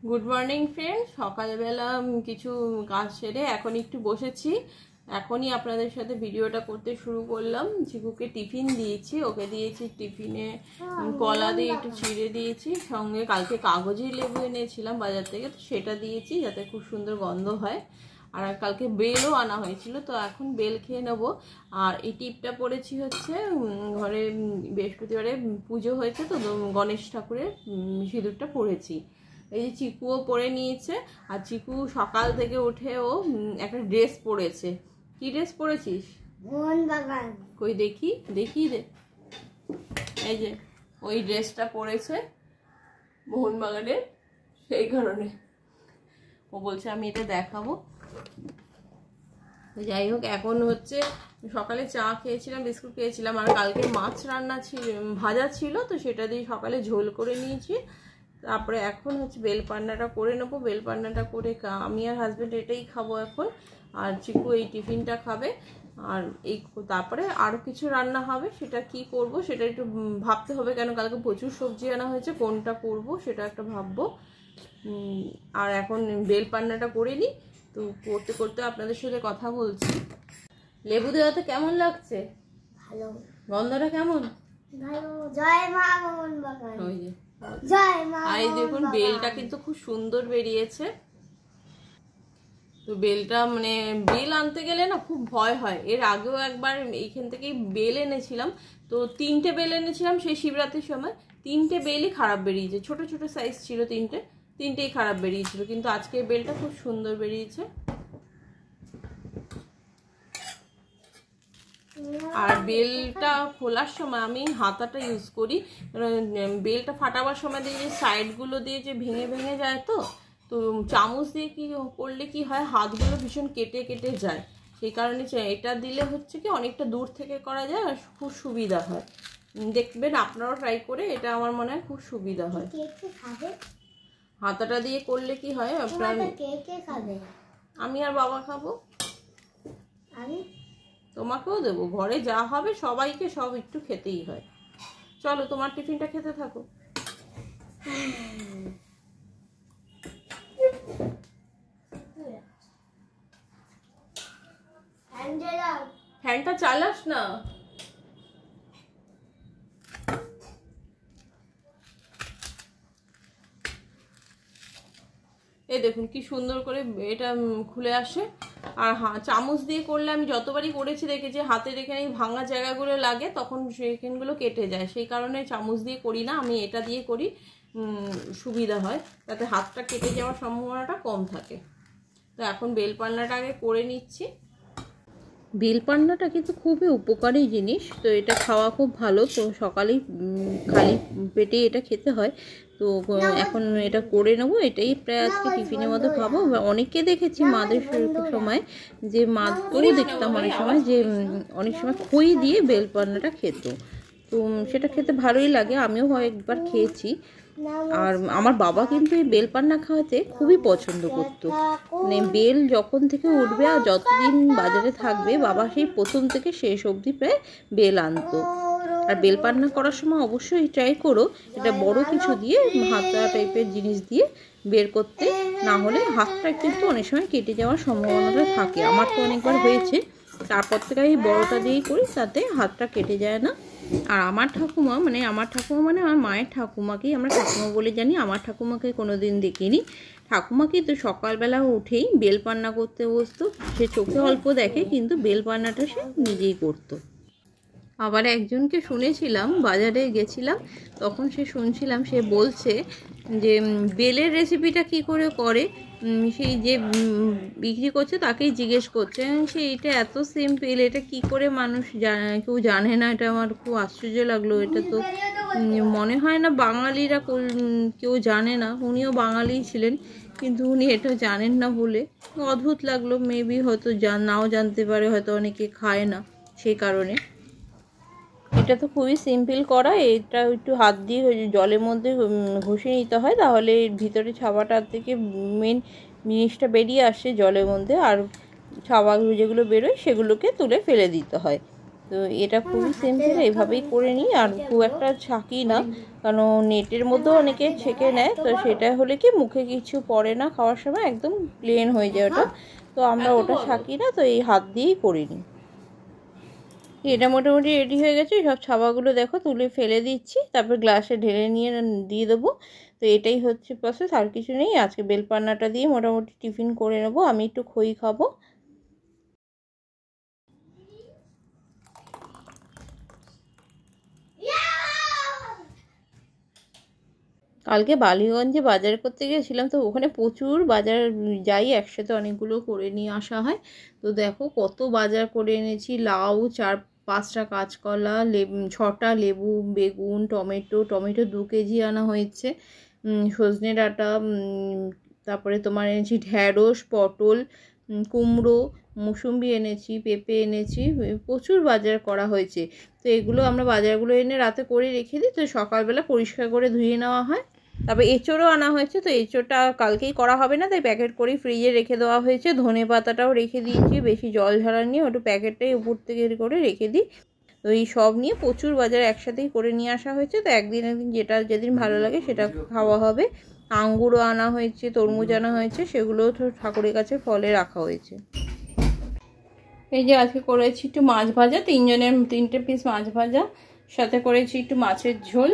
Good morning friend. সকালবেলা কিছু কাজ সেরে এখন একটু বসেছি। এখনই আপনাদের সাথে ভিডিওটা করতে শুরু করলাম। চিকুকে টিফিন দিয়েছি, ওকে দিয়েছি টিফিনে কলা দিয়ে একটু চিড়ে দিয়েছি, সঙ্গে কালকে কাগজি লেবু এনেছিলাম বাজার থেকে, তো সেটা দিয়েছি যাতে খুব সুন্দর গন্ধ হয়। আর কালকে বেলও আনা হয়েছিল, তো এখন বেল খেয়ে নেবো। আর এই টিপটা পড়েছি হচ্ছে ঘরে বৃহস্পতিবারে পুজো হয়েছে, তো গণেশ ঠাকুরের সিঁদুরটা পড়েছি। এই যে চিকুও পরে নিয়েছে, আর চিকু সকাল থেকে উঠে ও একটা ড্রেস পরেছে। কি ড্রেস পরেছিস? মোহনবাগান। কই দেখি দেখি দে। এই যে ওই ড্রেসটা পরেছে মোহনবাগানের, সেই কারণে ও বলছে আমি এটা দেখাবো। যাই হোক, এখন হচ্ছে সকালে চা খেয়েছিলাম, বিস্কুট খেয়েছিলাম, আর কালকে মাছ রান্না ছিল, ভাজা ছিল, তো সেটা দিয়ে সকালে ঝোল করে নিয়েছি। তারপরে এখন হচ্ছে বেলপান্নাটা করে নেবো। বেলপান্নাটা করে আমি আর হাজব্যান্ড এটাই খাবো এখন, আর চিকু এই টিফিনটা খাবে। আর এই তারপরে আরও কিছু রান্না হবে, সেটা কি করব সেটা একটু ভাবতে হবে, কেন কালকে প্রচুর সবজি আনা হয়েছে, কোনটা করব সেটা একটা ভাববো। আর এখন বেলপান্নাটা করে নিই, তো করতে করতে আপনাদের সাথে কথা বলছি। লেবু দেওয়াতে কেমন লাগছে? ভালো। গন্ধটা কেমন? ভালো। জয় মা মোহনবাগান। ওই যে জয় মা। আর এই দেখুন বেলটা কিন্তু খুব সুন্দর বেরিয়েছে। তো বেলটা মানে বেল আনতে গেলে না খুব ভয় হয়। এর আগেও একবার এইখান থেকেই বেল এনেছিলাম, তো 3টে বেল এনেছিলাম সেই শিবরাত্রির সময়। 3টে বেলই খারাপ বেরিয়েছে, ছোট ছোট সাইজ ছিল, 3টেই খারাপ বেরিয়েছিল। কিন্তু আজকে বেলটা খুব সুন্দর বেরিয়েছে। আর বেলটা খোলার সময় আমি হাতাটা ইউজ করি, বেলটা ফাটাবার সময় দিয়ে যে সাইডগুলো দিয়ে যে ভেঙে ভেঙে যায়, তো চামচ দিয়ে কি করলে কি হয়, হাতগুলো ভীষণ কেটে কেটে যায়। সেই কারণে এটা দিলে হচ্ছে কি অনেকটা দূর থেকে করা যায় আর খুব সুবিধা হয়। দেখবেন আপনারাও ট্রাই করে, এটা আমার মনে হয় খুব সুবিধা হয়। হাতাটা দিয়ে করলে কি হয় আপনার, আমি আর বাবা খাবো, তোমাকেও দেবো, ঘরে যা হবে সবাইকে সব একটু খেতেই হয়। চলো তোমার টিফিনটা খেতে থাকো। ফ্যানটা চালাস না। এই দেখুন কি সুন্দর করে এটা খুলে আসে। আর চামচ দিয়ে করলে আমি যতবারই করেছি দেখেছি হাতের এখানে ভাঙা জায়গাগুলো লাগে, তখন সেখানগুলো কেটে যায়। সেই কারণে চামচ দিয়ে করি না, আমি এটা দিয়ে করি, সুবিধা হয়, তাতে হাতটা কেটে যাওয়ার সম্ভাবনাটা কম থাকে। তো এখন বেলপান্নাটা আগে করে নিচ্ছি। বেলপান্নাটা কিন্তু খুবই উপকারী জিনিস, তো এটা খাওয়া খুব ভালো। তো সকালেই খালি পেটে এটা খেতে হয়, তো এখন এটা করে নেবো। এটাই প্রায় আজকে টিফিনের মতো খাবো। অনেককে দেখেছি মাদের সময়, যে মাকেও দেখতাম অনেক সময়, যে অনেক সময় খই দিয়ে বেলপান্নাটা খেত, তো সেটা খেতে ভালোই লাগে, আমিও একবার খেয়েছি। আর আমার বাবা কিন্তু এই বেলপান্না খাওয়াতে খুবই পছন্দ করতো। মানে বেল যখন থেকে উঠবে আর যতদিন বাজারে থাকবে, বাবা সেই প্রথম থেকে শেষ অবধি প্রায় বেল আনতো। আর বেলপান্না করার সময় অবশ্যই ট্রাই করো এটা বড় কিছু দিয়ে, হাতা টাইপের জিনিস দিয়ে বের করতে, না হলে হাতটা কিন্তু অনেক সময় কেটে যাওয়ার সম্ভাবনাটা থাকে। আমার তো অনেকবার হয়েছে, তারপর থেকে আমি বড়টা দিয়েই করি, তাতে হাতটা কেটে যায় না। আর আমার ঠাকুমা মানে আমার মায়ের ঠাকুমাকেই আমরা ঠাকুমা বলে জানি, আমার ঠাকুমাকে কোনো দিন দেখিনি। ঠাকুমাকে তো সকালবেলা উঠেই বেলপান্না করতে বসতো। সে চোখে অল্প দেখে, কিন্তু বেলপান্নাটা সে নিজেই করতো। আবার একজনকে শুনেছিলাম, বাজারে গেছিলাম তখন শুনছিলাম, সে বলছে যে বেলের রেসিপিটা কি করে করে, সেই যে বিক্রি করছে তাকেই জিজ্ঞেস করছে, এটা এত সিম্পল, এটা কি করে মানুষ কেউ জানে না। এটা আমার খুব আশ্চর্য লাগলো। এটা তো মনে হয় না বাঙালিরা কেউ জানে না। উনিও বাঙালি ছিলেন, কিন্তু উনি এটা জানেন না বলে অদ্ভুত লাগলো। মেবি হয়তো নাও জানতে পারে, হয়তো অনেকে খায় না, সেই কারণে। এটা তো খুবই সিম্পল করা। এটা একটু হাত দিয়ে জলের মধ্যে ঘষে নিতে হয়, তাহলে ভিতরে ছাবাটার থেকে মেন জিনিসটা বেরিয়ে আসে জলের মধ্যে, আর ছাবা যেগুলো বেরোয় সেগুলোকে তুলে ফেলে দিতে হয়। তো এটা খুবই সিম্পল, এইভাবেই করে নিই। আর খুব একটা ছাঁকি না, কারণ নেটের মধ্যেও অনেকে ছেঁকে নেয়, তো সেটা হলে কি মুখে কিছু পড়ে না, খাওয়ার সময় একদম প্লেন হয়ে যায় ওটা। তো আমরা ওটা ছাঁকি না, তো এই হাত দিয়েই করে নিই। এটা মোটামুটি রেডি হয়ে গেছে। সব ছাবাগুলো দেখো তুলে ফেলে দিচ্ছি, তারপর গ্লাসে ঢেলে নিয়ে দিয়ে দেবো। তো এটাই হচ্ছে প্রসেস, আর কিছু নেই। আজকে বেলপান্নাটা দিয়ে মোটামুটি টিফিন করে নেবো। আমি একটু খই খাবো। কালকে বালিগঞ্জে বাজার করতে গিয়েছিলাম, তো ওখানে প্রচুর বাজার যাই, একসাথে অনেকগুলো করে নিয়ে আসা হয়। তো দেখো কত বাজার করে এনেছি। লাউ 4-5টা কাঁচকলা, 6টা লেবু, বেগুন, টমেটো 2 কেজি আনা হয়েছে, সজনে ডাঁটা, তারপরে তোমার এনেছি ঢ্যাঁড়স, পটল, কুমড়ো, মুসুম্বি এনেছি, পেঁপে এনেছি। প্রচুর বাজার করা হয়েছে। তো এগুলো আমরা বাজারগুলো এনে রাতে করে রেখে দিই, তো সকালবেলা পরিষ্কার করে ধুয়ে নেওয়া হয়। তারপর এঁচোড়ও আনা হয়েছে, তো এঁচোড়টা কালকেই করা হবে না, তাই প্যাকেট করেই ফ্রিজে রেখে দেওয়া হয়েছে। ধনে পাতাটাও রেখে দিয়েছি, বেশি জল ঝাড়া নিয়ে ওটা প্যাকেটটাই উপর থেকে করে রেখে দিই। তো এই সব নিয়ে প্রচুর বাজার একসাথেই করে নিয়ে আসা হয়েছে। তো একদিন যেদিন ভালো লাগে সেটা খাওয়া হবে। আঙ্গুরও আনা হয়েছে, তরমুজ আনা হয়েছে, সেগুলোও তো ঠাকুরের কাছে ফলে রাখা হয়েছে। এই যে আজকে করেছি একটু মাছ ভাজা, 3 পিস মাছ ভাজা, সাথে করেছি একটু মাছের ঝোল।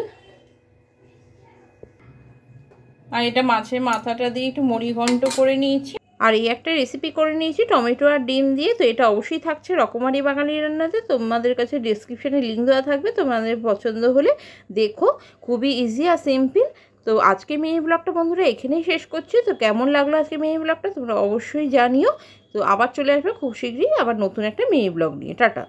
আর এটা মাছের মাথাটা দিয়ে একটু মুড়ি ঘন্ট করে নিয়েছি। আর এই একটা রেসিপি করে নিয়েছি টমেটো আর ডিম দিয়ে। তো এটা অবশ্যই থাকছে রকমারি বাঙালি রান্নাতে। তোমাদের কাছে ডেসক্রিপশানে লিঙ্ক দেওয়া থাকবে, তোমাদের পছন্দ হলে দেখো। খুবই ইজি আর সিম্পল। তো আজকে মিনি ব্লগটা বন্ধুরা এখানেই শেষ করছি। তো কেমন লাগলো আজকে মিনি ব্লগটা তোমরা অবশ্যই জানিও। তো আবার চলে আসবে খুব শীঘ্রই আবার নতুন একটা মিনি ব্লগ নিয়ে। টাটা।